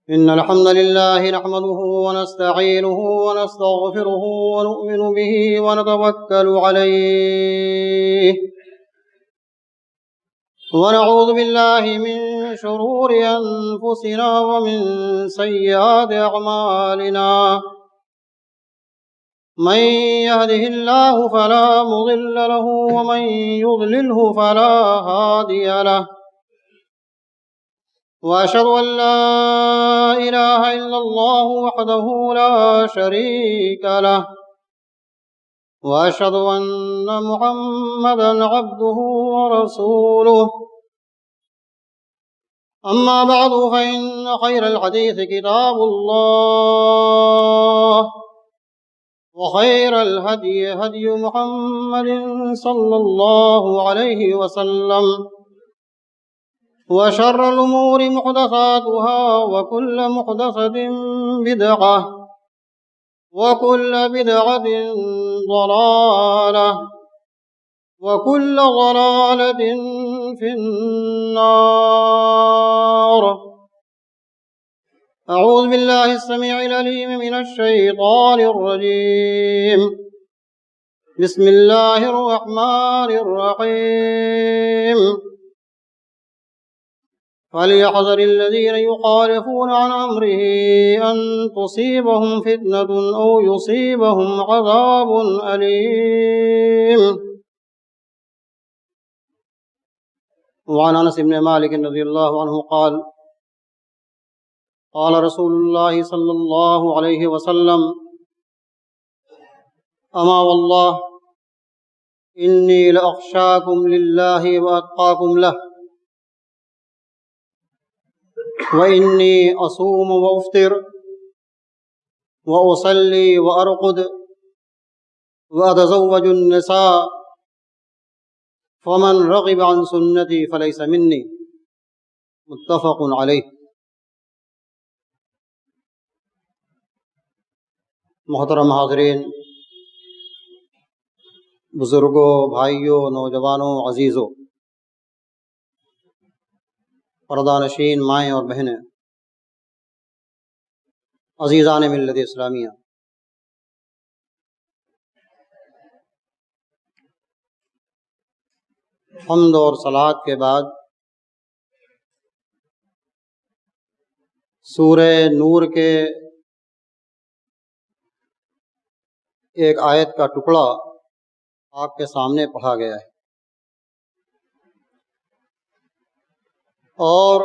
إن الحمد لله نحمده ونستعينه ونستغفره ونؤمن به ونتوكل عليه ونعوذ بالله من شرور أنفسنا ومن سيئات أعمالنا من يهده الله فلا مضل له ومن يضلله فلا هادي له وأشهد أن لا إله إلا الله وحده لا شريك له وأشهد أن محمدا عبده ورسوله أما بعد فإن خير الحديث كتاب الله وخير الهدي هدي محمد صلى الله عليه وسلم وشر الأمور محدثاتها وكل محدثة بدعة وكل بدعة ضلالة وكل ضلالة في النار. أعوذ بالله السميع العليم من الشيطان الرجيم. بسم الله الرحمن الرحيم. فليحذر الذين يخالفون عن أمره أن تصيبهم فتنة أو يصيبهم عذاب أليم. وعن أنس بن مالك رضي الله عنه قال قال رسول الله صلى الله عليه وسلم أما والله إني لأخشاكم لله وأتقاكم له وإني أصوم وأفطر وأصلي وأرقد وأتزوج النساء فمن رغب عن سنتي فليس مني. متفق علیہ. محترم حاضرین، بزرگوں، بھائیوں، نوجوانوں، عزیزوں، پردہ نشین مائیں اور بہنیں، عزیزان ملت اسلامیہ، حمد اور صلوات کے بعد سورہ نور کے ایک آیت کا ٹکڑا آپ کے سامنے پڑھا گیا ہے، اور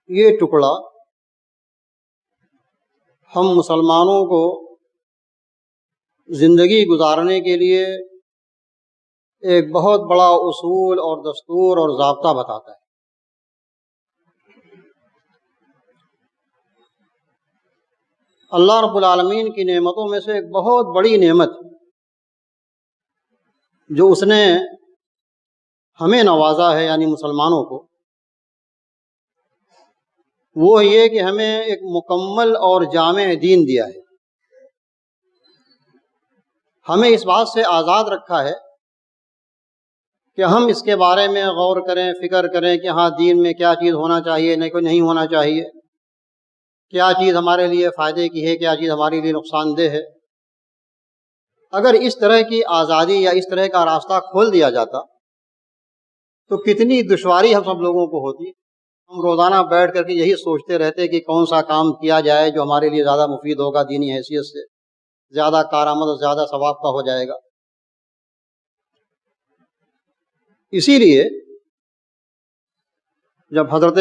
یہ ٹکڑا ہم مسلمانوں کو زندگی گزارنے کے لیے ایک بہت بڑا اصول اور دستور اور ضابطہ بتاتا ہے. اللہ رب العالمین کی نعمتوں میں سے ایک بہت بڑی نعمت جو اس نے ہمیں نوازا ہے، یعنی مسلمانوں کو، وہ یہ کہ ہمیں ایک مکمل اور جامع دین دیا ہے. ہمیں اس بات سے آزاد رکھا ہے کہ ہم اس کے بارے میں غور کریں، فکر کریں کہ ہاں دین میں کیا چیز ہونا چاہیے، نہیں ہونا چاہیے، کیا چیز ہمارے لیے فائدے کی ہے، کیا چیز ہمارے لیے نقصان دہ ہے. اگر اس طرح کی آزادی یا اس طرح کا راستہ کھول دیا جاتا تو کتنی دشواری ہم سب لوگوں کو ہوتی. ہم روزانہ بیٹھ کر کے یہی سوچتے رہتے کہ کون سا کام کیا جائے جو ہمارے لیے زیادہ مفید ہوگا، دینی حیثیت سے زیادہ کارآمد اور زیادہ ثواب کا ہو جائے گا. اسی لیے جب حضرت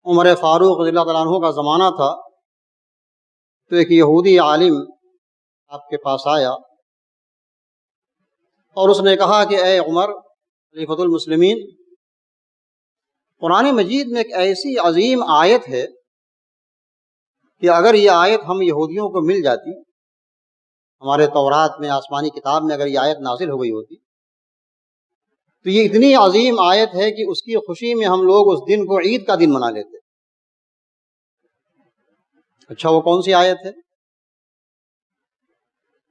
عمر فاروق رضی اللہ تعالیٰ عنہ کا زمانہ تھا تو ایک یہودی عالم آپ کے پاس آیا اور اس نے کہا کہ اے عمر خلیفۃ المسلمین، قرآن مجید میں ایک ایسی عظیم آیت ہے کہ اگر یہ آیت ہم یہودیوں کو مل جاتی، ہمارے تورات میں، آسمانی کتاب میں اگر یہ آیت نازل ہو گئی ہوتی تو یہ اتنی عظیم آیت ہے کہ اس کی خوشی میں ہم لوگ اس دن کو عید کا دن منا لیتے. اچھا وہ کون سی آیت ہے؟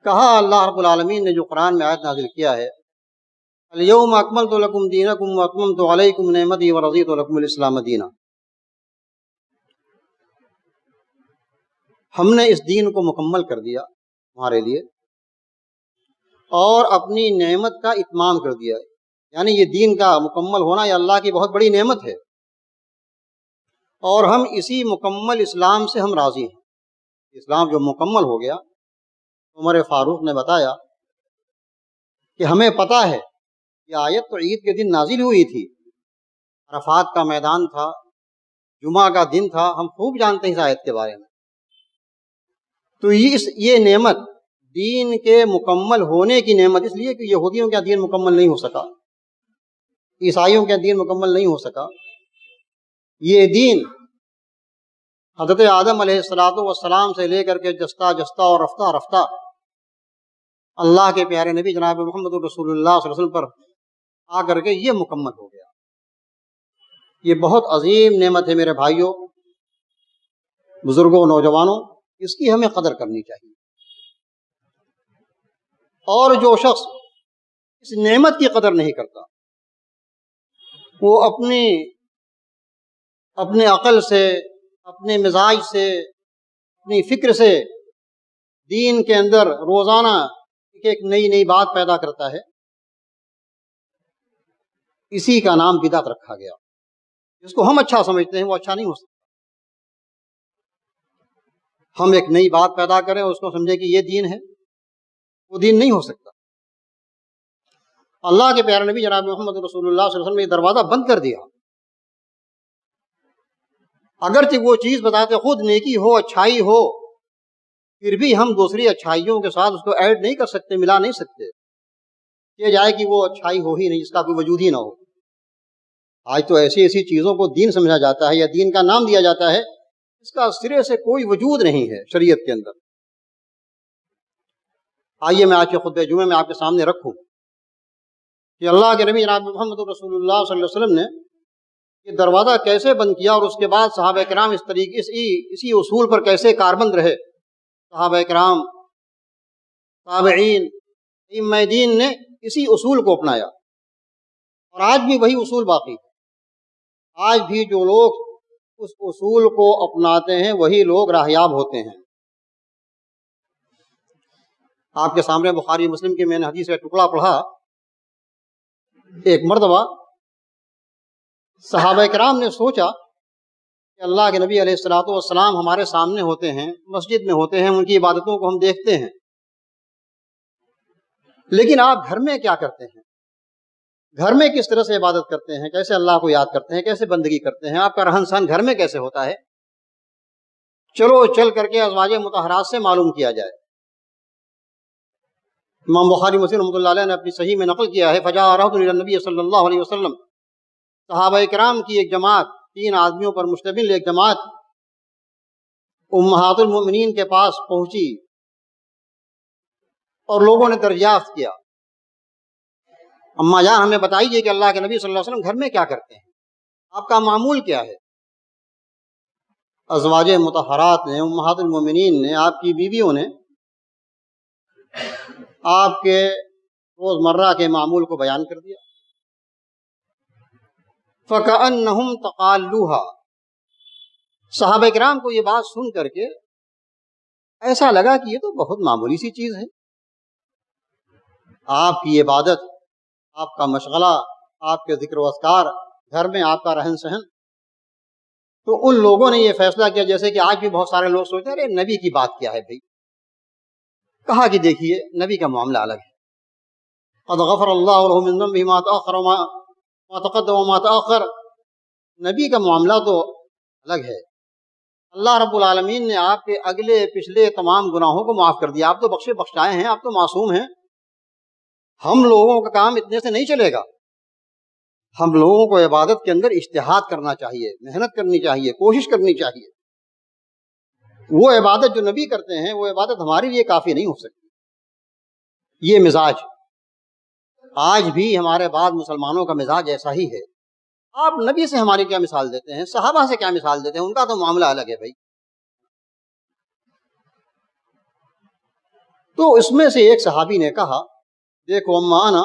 کہا اللہ رب العالمین نے جو قرآن میں آیت نازل کیا ہے الیوم اکملت لکم دینکم واتممت علیکم نعمتی ورضیت لکم الاسلام دینا. ہم نے اس دین کو مکمل کر دیا تمہارے لیے اور اپنی نعمت کا اتمام کر دیا. یعنی یہ دین کا مکمل ہونا یہ اللہ کی بہت بڑی نعمت ہے، اور ہم اسی مکمل اسلام سے ہم راضی ہیں. اسلام جو مکمل ہو گیا، عمر فاروق نے بتایا کہ ہمیں پتہ ہے یہ آیت تو عید کے دن نازل ہوئی تھی، عرفات کا میدان تھا، جمعہ کا دن تھا، ہم خوب جانتے ہیں اس آیت کے بارے میں. تو یہ نعمت دین کے مکمل ہونے کی نعمت، اس لیے کہ یہودیوں کا دین مکمل نہیں ہو سکا، عیسائیوں کا دین مکمل نہیں ہو سکا. یہ دین حضرت آدم علیہ السلام سے لے کر کے جستا جستا اور رفتہ رفتہ اللہ کے پیارے نبی جناب محمد رسول اللہ صلی اللہ علیہ وسلم پر آ کر کے یہ مکمل ہو گیا. یہ بہت عظیم نعمت ہے میرے بھائیوں، بزرگوں، نوجوانوں، اس کی ہمیں قدر کرنی چاہیے. اور جو شخص اس نعمت کی قدر نہیں کرتا، وہ اپنے عقل سے، اپنے مزاج سے، اپنی فکر سے دین کے اندر روزانہ ایک نئی نئی بات پیدا کرتا ہے. اسی کا نام بدعت رکھا گیا. جس کو ہم اچھا سمجھتے ہیں وہ اچھا نہیں ہو سکتا. ہم ایک نئی بات پیدا کریں اور اس کو سمجھے کہ یہ دین ہے، وہ دین نہیں ہو سکتا. اللہ کے پیارے نبی جناب محمد رسول اللہ صلی اللہ علیہ وسلم نے یہ دروازہ بند کر دیا. اگرچہ وہ چیز بتاتے خود نیکی ہو، اچھائی ہو، پھر بھی ہم دوسری اچھائیوں کے ساتھ اس کو ایڈ نہیں کر سکتے، ملا نہیں سکتے. یہ جائے کہ وہ اچھائی ہو ہی نہیں، اس کا کوئی وجود ہی نہ ہو. آج تو ایسی ایسی چیزوں کو دین سمجھا جاتا ہے یا دین کا نام دیا جاتا ہے، اس کا سرے سے کوئی وجود نہیں ہے شریعت کے اندر. آئیے میں آج کے خطبہ جمعے میں آپ کے سامنے رکھوں کہ اللہ کے نبی جناب محمد رسول اللہ صلی اللہ علیہ وسلم نے یہ دروازہ کیسے بند کیا، اور اس کے بعد صحابہ کرام اس طریقے سے اسی اصول پر کیسے کاربند رہے. صحابہ کرام، تابعین، ائمہ دین نے اسی اصول کو اپنایا، اور آج بھی وہی اصول باقی ہے. آج بھی جو لوگ اس اصول کو اپناتے ہیں وہی لوگ راہیاب ہوتے ہیں. آپ کے سامنے بخاری مسلم کی میں نے حدیث کا ٹکڑا پڑھا. ایک مرتبہ صحابہ کرام نے سوچا کہ اللہ کے نبی علیہ السلام ہمارے سامنے ہوتے ہیں، مسجد میں ہوتے ہیں، ان کی عبادتوں کو ہم دیکھتے ہیں، لیکن آپ گھر میں کیا کرتے ہیں؟ گھر میں کس طرح سے عبادت کرتے ہیں؟ کیسے اللہ کو یاد کرتے ہیں؟ کیسے بندگی کرتے ہیں؟ آپ کا رہن سہن گھر میں کیسے ہوتا ہے؟ چلو چل کر کے ازواج مطہرات سے معلوم کیا جائے. امام بخاری مسلم رحمۃ اللہ علیہ نے اپنی صحیح میں نقل کیا ہے، فجاء رجل الی النبی صلی اللہ علیہ وسلم، صحابہ کرام کی ایک جماعت، 3 آدمیوں پر مشتمل ایک جماعت امہات المؤمنین کے پاس پہنچی، اور لوگوں نے دریافت کیا، اماں جان ہمیں بتائیے کہ اللہ کے نبی صلی اللہ علیہ وسلم گھر میں کیا کرتے ہیں، آپ کا معمول کیا ہے؟ ازواج مطہرات نے، امہات المؤمنین نے، آپ کی بیویوں نے آپ کے روزمرہ کے معمول کو بیان کر دیا. فَكَأَنَّهُمْ تَقَالُوهَا، صحابہ کرام کو یہ بات سن کر کے ایسا لگا کہ یہ تو بہت معمولی سی چیز ہے. آپ کی عبادت، آپ کا مشغلہ، آپ کے ذکر و اذکار، گھر میں آپ کا رہن سہن. تو ان لوگوں نے یہ فیصلہ کیا، جیسے کہ آج بھی بہت سارے لوگ سوچتے ہیں ارے نبی کی بات کیا ہے بھائی. کہا کہ دیکھیے نبی کا معاملہ الگ ہے. قد غفر اللہ له من ذنبه ما تأخر وما تقدم وما تأخر. نبی کا معاملہ تو الگ ہے. اللہ رب العالمین نے آپ کے اگلے پچھلے تمام گناہوں کو معاف کر دیا. آپ تو بخشے بخشائے ہیں، آپ تو معصوم ہیں. ہم لوگوں کا کام اتنے سے نہیں چلے گا. ہم لوگوں کو عبادت کے اندر اجتہاد کرنا چاہیے، محنت کرنی چاہیے، کوشش کرنی چاہیے. وہ عبادت جو نبی کرتے ہیں وہ عبادت ہمارے لیے کافی نہیں ہو سکتی. یہ مزاج آج بھی ہمارے بعض مسلمانوں کا مزاج ایسا ہی ہے. آپ نبی سے ہماری کیا مثال دیتے ہیں؟ صحابہ سے کیا مثال دیتے ہیں؟ ان کا تو معاملہ الگ ہے بھائی. تو اس میں سے ایک صحابی نے کہا، دیکھو اما انا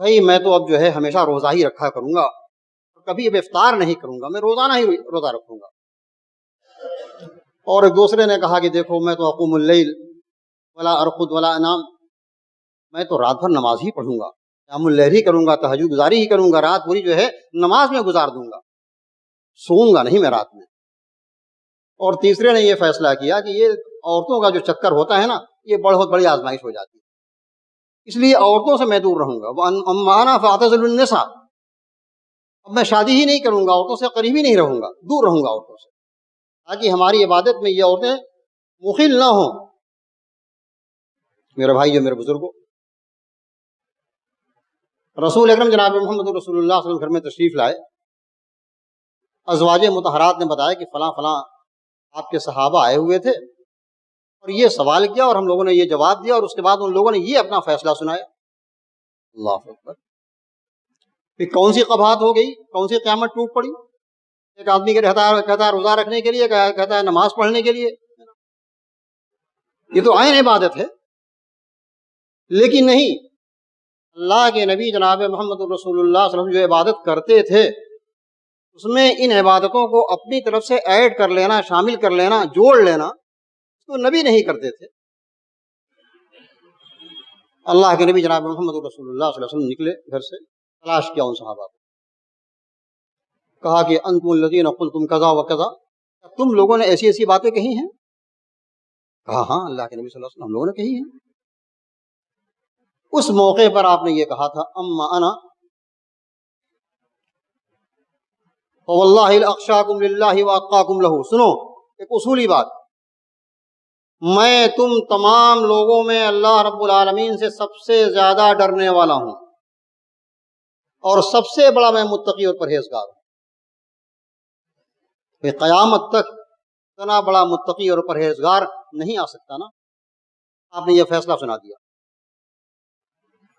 بھائی میں تو اب جو ہے ہمیشہ روزہ ہی رکھا کروں گا، کبھی اب افطار نہیں کروں گا، میں روزانہ ہی روزہ رکھوں گا۔ اور ایک دوسرے نے کہا کہ دیکھو میں تو اقوم اللیل ولا ارقد ولا انام، میں تو رات بھر نماز ہی پڑھوں گا، قیام اللیل ہی کروں گا، تہجد گزاری ہی کروں گا، رات پوری جو ہے نماز میں گزار دوں گا، سوؤں گا نہیں میں رات میں۔ اور تیسرے نے یہ فیصلہ کیا کہ یہ عورتوں کا جو چکر ہوتا ہے نا، یہ بہت بڑی آزمائش ہو جاتی ہے، اس لیے عورتوں سے میں دور رہوں گا۔ وَأَمَّا أَنَا فَأَعْتَزِلُ النِّسَاءَ، اب میں شادی ہی نہیں کروں گا، عورتوں سے قریب ہی نہیں رہوں گا، دور رہوں گا عورتوں سے، تاکہ ہماری عبادت میں یہ عورتیں مخل نہ ہوں۔ میرے بھائیو، میرے بزرگوں، رسول اکرم جناب محمد رسول اللہ صلی اللہ علیہ وسلم گھر میں تشریف لائے، ازواج مطہرات نے بتایا کہ فلاں فلاں آپ کے صحابہ آئے ہوئے تھے اور یہ سوال کیا اور ہم لوگوں نے یہ جواب دیا، اور اس کے بعد ان لوگوں نے یہ اپنا فیصلہ سنایا۔ اللہ اکبر! پھر کون سی قباحت ہو گئی، کون سی قیامت ٹوٹ پڑی؟ ایک آدمی کہتا ہے روزہ رکھنے کے لیے، کہتا ہے نماز پڑھنے کے لیے، یہ تو عین عبادت ہے۔ لیکن نہیں، اللہ کے نبی جناب محمد رسول اللہ صلی اللہ علیہ وسلم جو عبادت کرتے تھے، اس میں ان عبادتوں کو اپنی طرف سے ایڈ کر لینا، شامل کر لینا، جوڑ لینا، اس کو نبی نہیں کرتے تھے۔ اللہ کے نبی جناب محمد رسول اللہ صلی اللہ علیہ وسلم نکلے گھر سے، تلاش کیا ان صحابہ کو، کہا کہ انتم الذین قلتم کذا و کذا، تم لوگوں نے ایسی ایسی باتیں کہی ہیں؟ کہا ہاں اللہ کے نبی صلی اللہ علیہ وسلم ہم لوگوں نے کہی ہیں۔ اس موقع پر آپ نے یہ کہا تھا اما انا فواللہ لاخشاکم للہ واتقاکم لہ۔ سنو ایک اصولی بات، میں تم تمام لوگوں میں اللہ رب العالمین سے سب سے زیادہ ڈرنے والا ہوں، اور سب سے بڑا میں متقی اور پرہیزگار ہوں۔ کہ قیامت تک اتنا بڑا متقی اور پرہیزگار نہیں آ سکتا نا، آپ نے یہ فیصلہ سنا دیا۔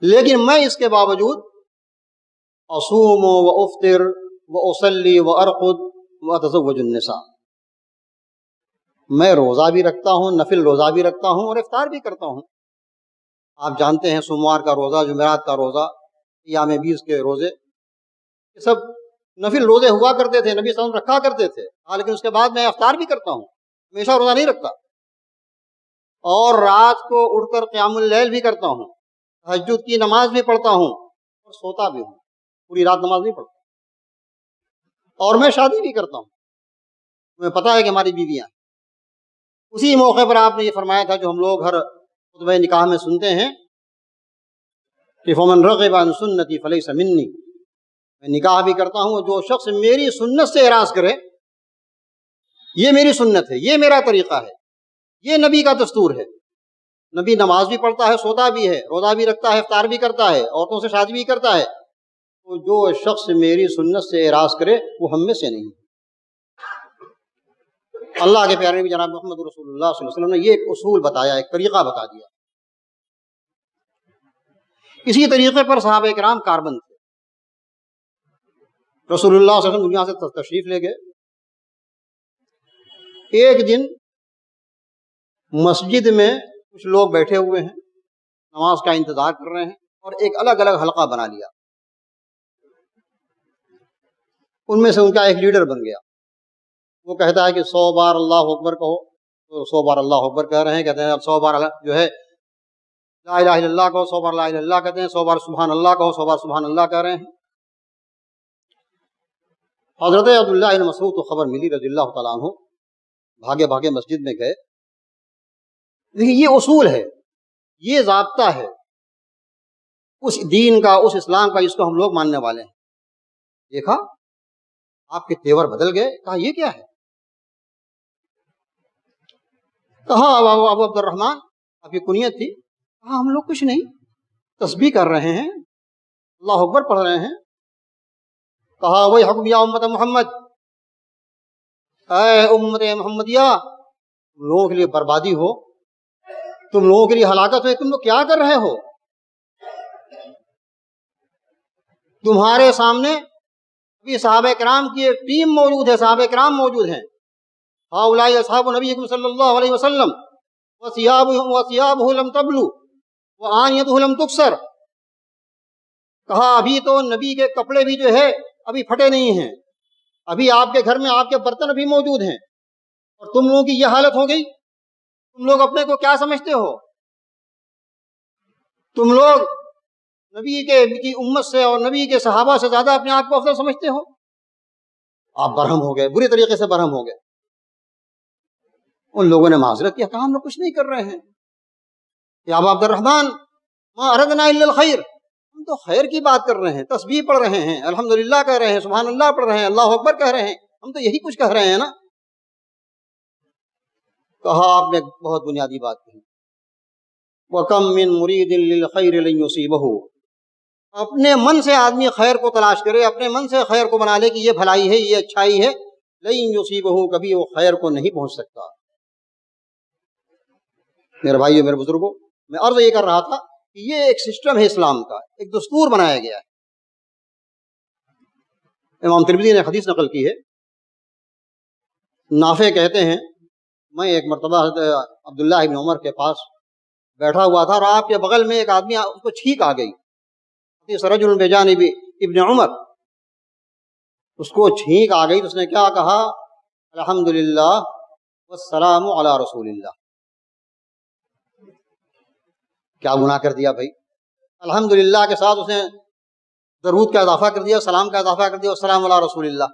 لیکن میں اس کے باوجود اصوم و افطر و اصلی و ارقد و اتزوج النساء، میں روزہ بھی رکھتا ہوں، نفل روزہ بھی رکھتا ہوں، اور افطار بھی کرتا ہوں۔ آپ جانتے ہیں سوموار کا روزہ، جمعرات کا روزہ، ایام 20 کے روزے، یہ سب نفل روزے ہوا کرتے تھے، نبی صلی اللہ علیہ وسلم رکھا کرتے تھے، لیکن اس کے بعد میں افطار بھی کرتا ہوں، ہمیشہ روزہ نہیں رکھتا، اور رات کو اٹھ کر قیام اللیل بھی کرتا ہوں، تہجد کی نماز بھی پڑھتا ہوں، اور سوتا بھی ہوں، پوری رات نماز نہیں پڑھتا، اور میں شادی بھی کرتا ہوں، تمہیں پتہ ہے کہ ہماری بیویاں ہیں۔ اسی موقع پر آپ نے یہ فرمایا تھا جو ہم لوگ ہر خطبہ نکاح میں سنتے ہیں کہ فمن رغب عن سنتی فلیس منی، میں نکاح بھی کرتا ہوں، جو شخص میری سنت سے اعراض کرے، یہ میری سنت ہے، یہ میرا طریقہ ہے، یہ نبی کا دستور ہے۔ نبی نماز بھی پڑھتا ہے، سوتا بھی ہے، روزہ بھی رکھتا ہے، افطار بھی کرتا ہے، عورتوں سے شادی بھی کرتا ہے، تو جو شخص میری سنت سے اعراض کرے وہ ہم میں سے نہیں۔ اللہ کے پیارے نبی جناب محمد رسول اللہ صلی اللہ علیہ وسلم نے یہ ایک اصول بتایا، ایک طریقہ بتا دیا۔ اسی طریقے پر صحابہ کرام کاربند تھے۔ رسول اللہ صلی اللہ علیہ وسلم دنیا سے تشریف لے گئے، ایک دن مسجد میں کچھ لوگ بیٹھے ہوئے ہیں، نماز کا انتظار کر رہے ہیں، اور ایک الگ الگ حلقہ بنا لیا، ان میں سے ان کا ایک لیڈر بن گیا، وہ کہتا ہے کہ 100 بار اللہ اکبر کہو، تو 100 بار اللہ اکبر کہہ رہے ہیں، کہتے ہیں اب 100 بار جو ہے لا الہ الا اللہ کہو، 100 بار لا الہ الا اللہ کہتے ہیں، 100 بار سبحان اللہ کہو، 100 بار سبحان اللہ کہہ رہے ہیں۔ حضرت عبداللہ بن مسعود کو خبر ملی رضی اللہ تعالیٰ عنہ، بھاگے بھاگے مسجد میں گئے۔ دیکھیے یہ اصول ہے، یہ ضابطہ ہے اس دین کا، اس اسلام کا، اس کو ہم لوگ ماننے والے ہیں۔ دیکھا آپ کے تیور بدل گئے، کہا یہ کیا ہے؟ کہا ابو عبد الرحمن، آپ کی کنیت تھی؟ کہا ہم لوگ کچھ نہیں، تسبیح کر رہے ہیں، اللہ اکبر پڑھ رہے ہیں۔ کہا وہی حکم یا امت محمد، اے امت محمدیہ، تم لوگوں کے لیے بربادی ہو، تم لوگوں کے لیے ہلاکت ہو، تم لوگ کیا کر رہے ہو؟ تمہارے سامنے ابھی صحابہ کرام کی ایک ٹیم موجود ہے، صحابہ کرام موجود ہیں، ہؤلاء اصحاب نبیکم صلی اللہ علیہ وسلم وثیابہ لم تبلو، وآنیتہ لم تکسر، کہا ابھی تو نبی کے کپڑے بھی جو ہے ابھی پھٹے نہیں ہیں، ابھی آپ کے گھر میں آپ کے برتن ابھی موجود ہیں، اور تم لوگوں کی یہ حالت ہو گئی۔ تم لوگ اپنے کو کیا سمجھتے ہو؟ تم لوگ نبی کی امت سے اور نبی کے صحابہ سے زیادہ اپنے آپ کو افضل سمجھتے ہو؟ آپ برہم ہو گئے، بری طریقے سے برہم ہو گئے۔ ان لوگوں نے معذرت کیا، کہا ہم لوگ کچھ نہیں کر رہے ہیں، یا ابا عبد الرحمن ما اردنا الا الخیر، ہم تو خیر کی بات کر رہے ہیں، تسبیح پڑھ رہے ہیں، الحمدللہ کہہ رہے ہیں، سبحان اللہ پڑھ رہے ہیں، اللہ اکبر کہہ رہے ہیں، ہم تو یہی کچھ کہہ رہے ہیں نا۔ کہا آپ نے بہت بنیادی بات کہی، وَكَم مِّن مُرِيدٍ لِّلْخَيْرِ لَن يُصِيبَهُ، اپنے من سے آدمی خیر کو تلاش کرے، اپنے من سے خیر کو بنا لے کہ یہ بھلائی ہے، یہ اچھائی ہے، لَن يُصِيبَهُ، کبھی وہ خیر کو نہیں پہنچ سکتا۔ میرے بھائیو، میرے بزرگوں، میں عرض یہ کر رہا تھا کہ یہ ایک سسٹم ہے اسلام کا، ایک دستور بنایا گیا ہے۔ امام ترمذی نے حدیث نقل کی ہے، نافع کہتے ہیں میں ایک مرتبہ حضرت عبداللہ ابن عمر کے پاس بیٹھا ہوا تھا، اور آپ کے بغل میں ایک آدمی، اس کو چھینک آ گئی، رجل بجانب ابن عمر، اس کو چھینک آ گئی تو اس نے کیا کہا؟ الحمدللہ والسلام علی رسول اللہ۔ کیا گناہ کر دیا بھائی؟ الحمدللہ کے ساتھ اس نے درود کا اضافہ کر دیا، سلام کا اضافہ کر دیا، السلام علی رسول اللہ۔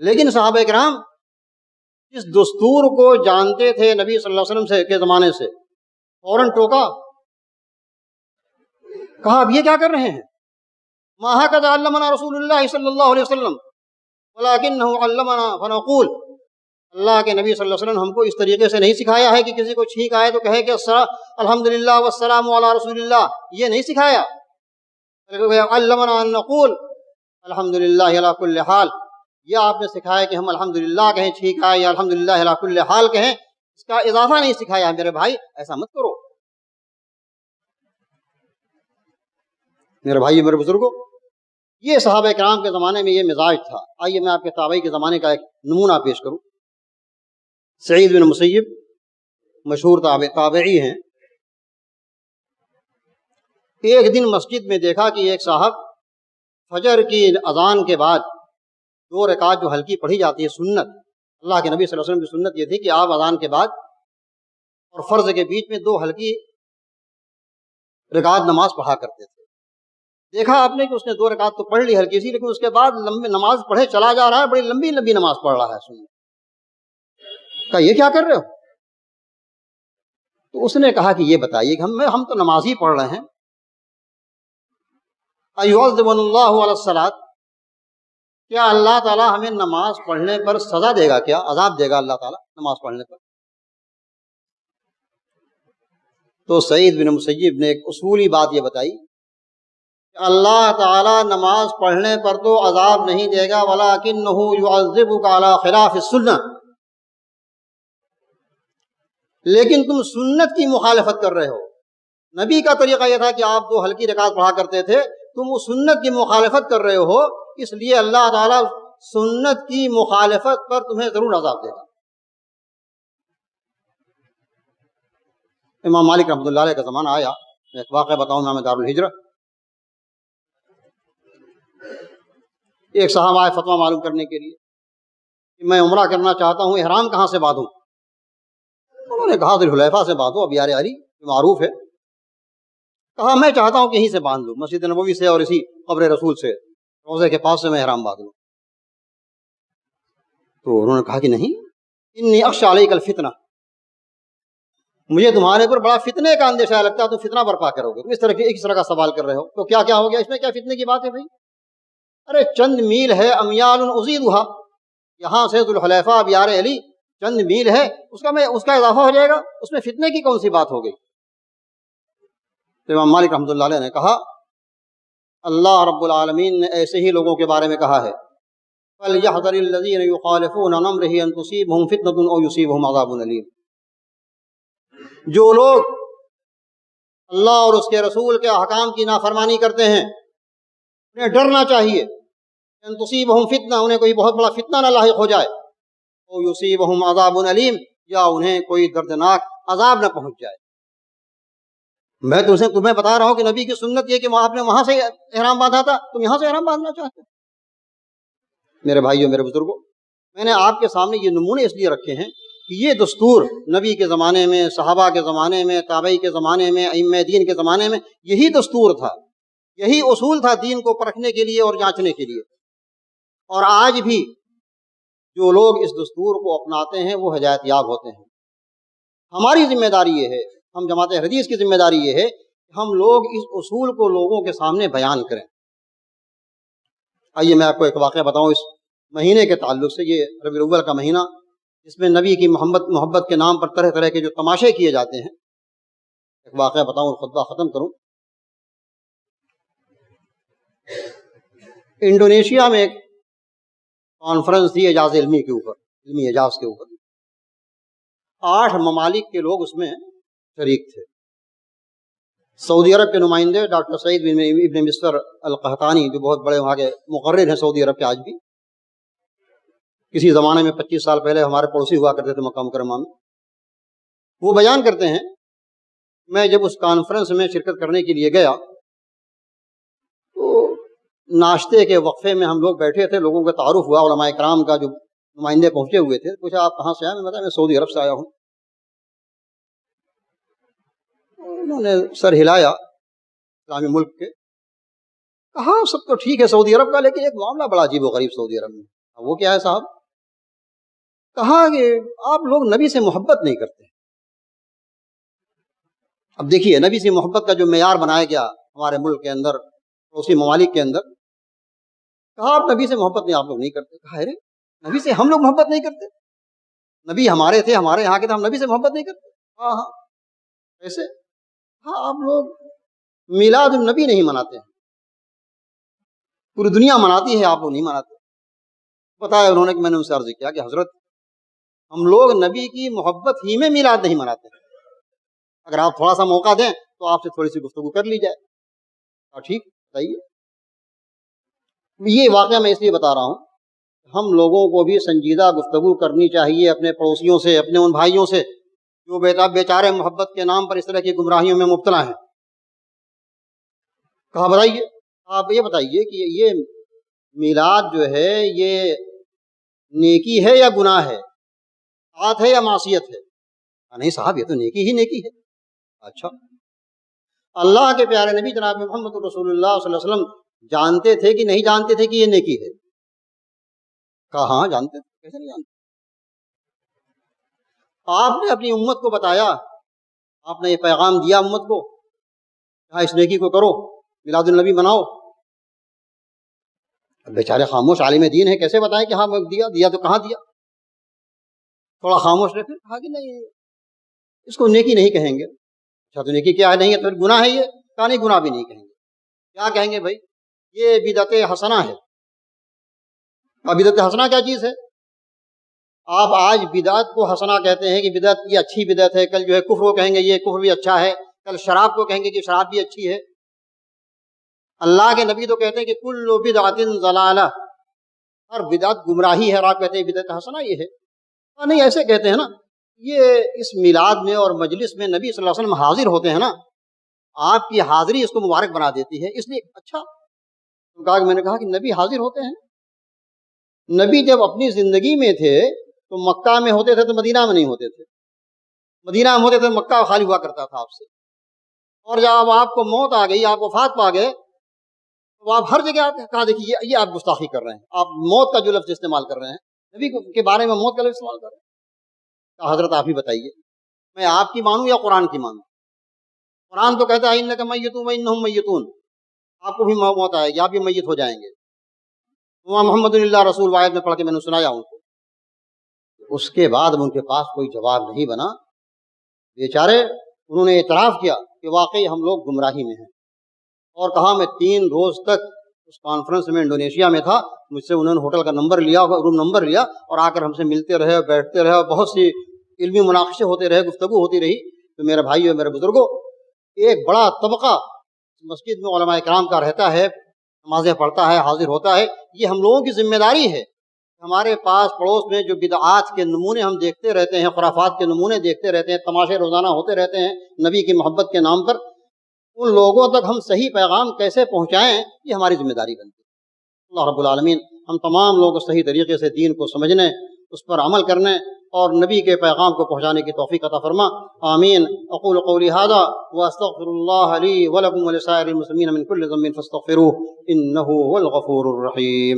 لیکن صحابہ کرام اس دستور کو جانتے تھے نبی صلی اللہ علیہ وسلم کے زمانے سے، فوراً ٹوکا، کہا اب یہ کیا کر رہے ہیں؟ ما هكذا علمنا رسول اللہ صلی اللہ علیہ وسلم ولکنہ علمنا فنقول، اللہ کے نبی صلی اللہ علیہ وسلم ہم کو اس طریقے سے نہیں سکھایا ہے کہ کسی کو چھینک آئے تو کہے کہ الحمدللہ والسلام علی رسول اللہ، یہ نہیں سکھایا۔ علمنا ان نقول الحمدللہ علی کل حال، یہ آپ نے سکھایا کہ ہم الحمدللہ کہیں، چھینک آئے یا الحمدللہ علی کل حال کہیں، اس کا اضافہ نہیں سکھایا۔ میرے بھائی ایسا مت کرو۔ میرے بھائی، میرے بزرگوں، یہ صحابہ کرام کے زمانے میں یہ مزاج تھا۔ آئیے میں آپ کے تابعی کے زمانے کا ایک نمونہ پیش کروں۔ سعید بن مسیب مشہور تابعی ہیں، ایک دن مسجد میں دیکھا کہ ایک صاحب فجر کی اذان کے بعد 2 رکعت جو ہلکی پڑھی جاتی ہے سنت، اللہ کے نبی صلی اللہ علیہ وسلم کی سنت یہ تھی کہ آپ اذان کے بعد اور فرض کے بیچ میں 2 ہلکی رکعت نماز پڑھا کرتے تھے۔ دیکھا آپ نے کہ اس نے 2 رکعت تو پڑھ لی ہلکی سی، لیکن اس کے بعد لمبی نماز پڑھے چلا جا رہا ہے، بڑی لمبی لمبی نماز پڑھ رہا ہے۔ سنت کہا یہ کیا کر رہے ہو؟ تو اس نے کہا کہ یہ بتائیے کہ ہم تو نماز ہی پڑھ رہے ہیں، ایعذبنا اللہ علی الصلاۃ، کیا اللہ تعالیٰ ہمیں نماز پڑھنے پر سزا دے گا؟ کیا عذاب دے گا اللہ تعالیٰ نماز پڑھنے پر؟ تو سعید بن مسیب نے ایک اصولی بات یہ بتائی کہ اللہ تعالیٰ نماز پڑھنے پر تو عذاب نہیں دے گا، ولکنہ یعذبک علی خلاف السنہ، لیکن تم سنت کی مخالفت کر رہے ہو۔ نبی کا طریقہ یہ تھا کہ آپ 2 ہلکی رکعت پڑھا کرتے تھے، تم اس سنت کی مخالفت کر رہے ہو، اس لیے اللہ تعالیٰ سنت کی مخالفت پر تمہیں ضرور عذاب دے گا۔ امام مالک رحمۃ اللہ علیہ کا زمانہ آیا، میں ایک واقعہ بتاؤں، نام دار الہجرہ، ایک صاحب آئے فتویٰ معلوم کرنے کے لیے کہ میں عمرہ کرنا چاہتا ہوں، احرام کہاں سے باندھوں؟ انہوں نے کہا ذی الحلیفہ سے باندھو، اب یار علی معروف ہے۔ کہا میں چاہتا ہوں کہ یہیں سے باندھ لوں، مسجد نبوی سے اور اسی قبر رسول سے، روضے کے پاس سے میں احرام باندھ لوں۔ تو انہوں نے کہا کہ نہیں، انی اخشی علیک الفتنہ، مجھے تمہارے پر بڑا فتنے کا اندیشہ لگتا ہے، تم فتنہ برپا کرو گے، تم اس طرح کا سوال کر رہے ہو۔ تو کیا ہو گیا اس میں؟ کیا فتنے کی بات ہے بھائی؟ ارے چند میل ہے، امیال ازیدھا، یہاں سے ذو الحلیفہ اب یار علی چند میل ہے، اس کا اضافہ ہو جائے گا، اس میں فتنے کی کون سی بات ہو گئی؟ تو امام مالک رحمۃ اللہ علیہ نے کہا اللہ رب العالمین نے ایسے ہی لوگوں کے بارے میں کہا ہے، فَلْيَحْذَرِ الَّذِينَ يُخَالِفُونَ عَنْ أَمْرِهِ أَن تُصِيبَهُمْ فِتْنَةٌ أَوْ يُصِيبَهُمْ عَذَابٌ أَلِيمٌ، جو لوگ اللہ اور اس کے رسول کے احکام کی نافرمانی کرتے ہیں انہیں ڈرنا چاہیے ان تصیبہم فتنہ، انہیں کوئی بہت بڑا فتنہ نہ لاحق ہو جائے، او یصیبہم عذاب علیم، یا انہیں کوئی دردناک عذاب نہ پہنچ جائے۔ میں تمہیں بتا رہا ہوں کہ نبی کی سنت یہ کہ آپ نے وہاں سے احرام باندھا تھا، تم یہاں سے احرام باندھنا چاہتے ہو۔ میرے بھائیوں، میرے بزرگوں، میں نے آپ کے سامنے یہ نمونے اس لیے رکھے ہیں کہ یہ دستور نبی کے زمانے میں، صحابہ کے زمانے میں، تابعی کے زمانے میں، ائمہ دین کے زمانے میں یہی دستور تھا، یہی اصول تھا دین کو پرکھنے کے لیے اور جانچنے کے لیے۔ اور آج بھی جو لوگ اس دستور کو اپناتے ہیں وہ ہدایت یاب ہوتے ہیں۔ ہماری ذمہ داری یہ ہے، ہم جماعت حدیث کی ذمہ داری یہ ہے کہ ہم لوگ اس اصول کو لوگوں کے سامنے بیان کریں۔ آئیے میں آپ کو ایک واقعہ بتاؤں اس مہینے کے تعلق سے۔ یہ ربیع الاول کا مہینہ، جس میں نبی کی محبت کے نام پر طرح طرح کے جو تماشے کیے جاتے ہیں، ایک واقعہ بتاؤں اور خطبہ ختم کروں۔ انڈونیشیا میں ایک کانفرنس تھی اعجاز علمی کے اوپر، علمی اعجاز کے اوپر۔ 8 ممالک کے لوگ اس میں شریک تھے۔ سعودی عرب کے نمائندے ڈاکٹر سعید ابن مصر القحطانی، جو بہت بڑے وہاں کے مقرر ہیں سعودی عرب کے آج بھی، کسی زمانے میں 25 سال پہلے ہمارے پڑوسی ہوا کرتے تھے مکہ مکرمہ میں، وہ بیان کرتے ہیں، میں جب اس کانفرنس میں شرکت کرنے کے لیے گیا تو ناشتے کے وقفے میں ہم لوگ بیٹھے تھے، لوگوں کا تعارف ہوا، علماء کرام کا جو نمائندے پہنچے ہوئے تھے، پوچھا آپ کہاں سے آئے؟ میں بتایا میں سعودی عرب سے آیا ہوں۔ انہوں نے سر ہلایا، اسلامی ملک کے، کہا سب تو ٹھیک ہے سعودی عرب کا، لیکن ایک معاملہ بڑا عجیب و غریب سعودی عرب میں۔ وہ کیا ہے صاحب؟ کہا کہ آپ لوگ نبی سے محبت نہیں کرتے۔ اب دیکھیے نبی سے محبت کا جو معیار بنایا گیا ہمارے ملک کے اندر، پڑوسی ممالک کے اندر، کہا آپ نبی سے محبت نہیں، آپ لوگ نہیں کرتے۔ کہا ارے نبی سے ہم لوگ محبت نہیں کرتے؟ نبی ہمارے تھے، ہمارے یہاں کے تھے، ہم نبی سے محبت نہیں کرتے؟ ہاں ہاں ایسے؟ ہاں آپ لوگ میلاد النبی نہیں مناتے ہیں، پوری دنیا مناتی ہے، آپ لوگ نہیں مناتے۔ بتایا انہوں نے کہ میں نے ان سے عرض کیا کہ حضرت ہم لوگ نبی کی محبت ہی میں میلاد نہیں مناتے ہیں، اگر آپ تھوڑا سا موقع دیں تو آپ سے تھوڑی سی گفتگو کر لی جائے۔ ٹھیک بتائیے۔ یہ واقعہ میں اس لیے بتا رہا ہوں، ہم لوگوں کو بھی سنجیدہ گفتگو کرنی چاہیے اپنے پڑوسیوں سے، اپنے ان بھائیوں سے جو بیچارے محبت کے نام پر اس طرح کی گمراہیوں میں مبتلا ہیں۔ کہا بتائیے، آپ یہ بتائیے کہ یہ میلاد جو ہے یہ نیکی ہے یا گناہ ہے، طاعت ہے یا معصیت ہے؟ نہیں صاحب یہ تو نیکی ہی نیکی ہے۔ اچھا، اللہ کے پیارے نبی جناب محمد رسول اللہ صلی اللہ علیہ وسلم جانتے تھے کہ نہیں جانتے تھے کہ یہ نیکی ہے؟ کہا ہاں جانتے تھے، کیسے نہیں جانتے؟ آپ نے اپنی امت کو بتایا، آپ نے یہ پیغام دیا امت کو، ہاں اس نیکی کو کرو، میلاد النبی مناؤ۔ بیچارے خاموش عالم دین ہے، کیسے بتائیں کہ ہاں دیا تو کہاں دیا؟ تھوڑا خاموش رہے، پھر کہا کہ نہیں اس کو نیکی نہیں کہیں گے۔ اچھا تو نیکی کیا ہے؟ نہیں ہے تو گناہ ہے یہ؟ کہا نہیں گناہ بھی نہیں کہیں گے۔ کیا کہیں گے بھائی؟ یہ بدعت حسنہ ہے۔ بدعت حسنہ کیا چیز ہے؟ آپ آج بدعت کو حسنہ کہتے ہیں کہ بدعت یہ اچھی بدعت ہے، کل جو ہے کفر کو کہیں گے یہ کفر بھی اچھا ہے، کل شراب کو کہیں گے کہ شراب بھی اچھی ہے۔ اللہ کے نبی تو کہتے ہیں کہ کل بدعت ضلالہ، ہر بدعت گمراہی ہے، اور آپ کہتے ہیں بدعت حسنہ یہ ہے؟ نہیں ایسے کہتے ہیں نا، یہ اس میلاد میں اور مجلس میں نبی صلی اللہ علیہ وسلم حاضر ہوتے ہیں نا، آپ کی حاضری اس کو مبارک بنا دیتی ہے، اس لیے اچھا۔ تو میں نے کہا کہ نبی حاضر ہوتے ہیں؟ نبی جب اپنی زندگی میں تھے تو مکہ میں ہوتے تھے تو مدینہ میں نہیں ہوتے تھے، مدینہ میں ہوتے تھے مکہ خالی ہوا کرتا تھا آپ سے، اور جب آپ کو موت آ گئی، آپ وفات پا گئے، تو آپ ہر جگہ کہا دیکھیے یہ آپ گستاخی کر رہے ہیں، آپ موت کا جو لفظ استعمال کر رہے ہیں، نبی کے بارے میں موت کا لفظ استعمال کر رہے ہیں۔ تو حضرت آپ ہی بتائیے میں آپ کی مانوں یا قرآن کی مانوں؟ قرآن تو کہتا ہے انک میت وانہم میتون، آپ کو بھی موت آئے گی، آپ بھی میت ہو جائیں گے۔ وہاں محمد اللہ رسول واحد میں پڑھ کے میں نے سنایا ان کو۔ اس کے بعد ان کے پاس کوئی جواب نہیں بنا، بیچارے انہوں نے اعتراف کیا کہ واقعی ہم لوگ گمراہی میں ہیں، اور کہا میں 3 روز تک اس کانفرنس میں انڈونیشیا میں تھا، مجھ سے انہوں نے ہوٹل کا نمبر لیا، روم نمبر لیا، اور آ کر ہم سے ملتے رہے، بیٹھتے رہے، بہت سی علمی مناقشے ہوتے رہے، گفتگو ہوتی رہی۔ تو میرے بھائیو میرے بزرگوں، ایک بڑا طبقہ مسجد میں علماء کرام کا رہتا ہے، نمازیں پڑھتا ہے، حاضر ہوتا ہے۔ یہ ہم لوگوں کی ذمہ داری ہے، ہمارے پاس پڑوس میں جو بدعات کے نمونے ہم دیکھتے رہتے ہیں، خرافات کے نمونے دیکھتے رہتے ہیں، تماشے روزانہ ہوتے رہتے ہیں نبی کی محبت کے نام پر، ان لوگوں تک ہم صحیح پیغام کیسے پہنچائیں، یہ ہماری ذمہ داری بنتی ہے۔ اللہ رب العالمین ہم تمام لوگ صحیح طریقے سے دین کو سمجھنے، اس پر عمل کرنے اور نبی کے پیغام کو پہنچانے کی توفیق عطا فرما، آمین۔ اقول قولی ھذا واستغفر اللہ لی ولکم ولسائر المسلمین من کل ذنب فاستغفروه انہ هو الغفور الرحیم۔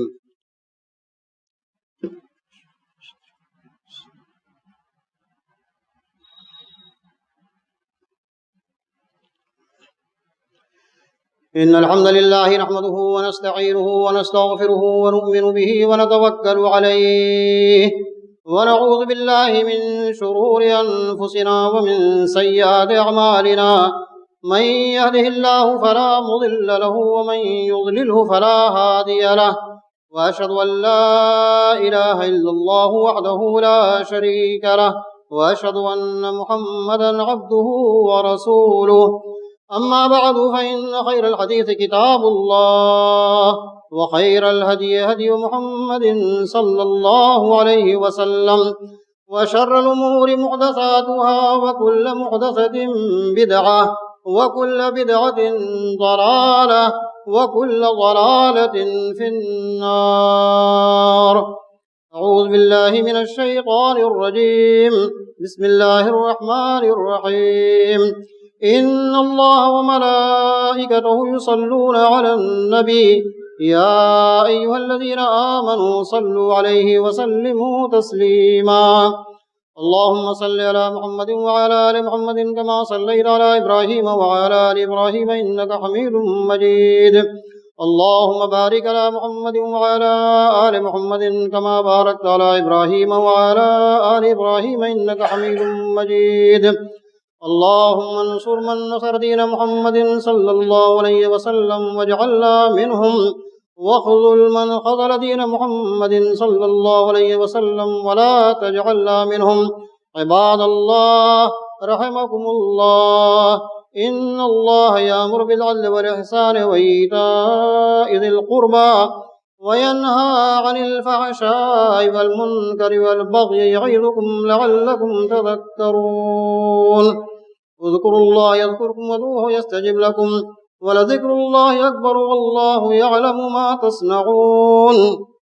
إن الحمد لله نحمده ونستعينه ونستغفره ونؤمن به ونتوكل عليه ونعوذ بالله من شرور أنفسنا ومن سيئات أعمالنا من يهده الله فلا مضل له ومن يضلله فلا هادي له وأشهد أن لا إله إلا الله وحده لا شريك له وأشهد أن محمدا عبده ورسوله أما بعد فإن خير الحديث كتاب الله وخير الهدي هدي محمد صلى الله عليه وسلم وشر الأمور محدثاتها وكل محدثة بدعة وكل بدعة ضلالة وكل ضلالة في النار۔ أعوذ بالله من الشيطان الرجيم، بسم الله الرحمن الرحيم۔ إن الله وملائكته يصلون على النبي يا أيها الذين آمنوا صلوا عليه وسلموا تسليما۔ اللهم صل على محمد وعلى آل محمد كما صليت على إبراهيم وعلى آل إبراهيم إنك حميد مجيد۔ اللهم بارك على محمد وعلى آل محمد كما باركت على إبراهيم وعلى آل إبراهيم إنك حميد مجيد۔ اللهم انصر من نصر دين محمد صلى الله عليه وسلم واجعلنا منهم، واخذل من خذل دين محمد صلى الله عليه وسلم ولا تجعلنا منهم۔ عباد الله رحمكم الله، إن الله يأمر بالعدل والإحسان وإيتاء ذي القربى وينهى عن الفحشاء والمنكر والبغي يعظكم لعلكم تذكرون۔ اذكروا الله يذكركم وادعوه يستجب لكم ولذكر الله أكبر والله يعلم ما تصنعون۔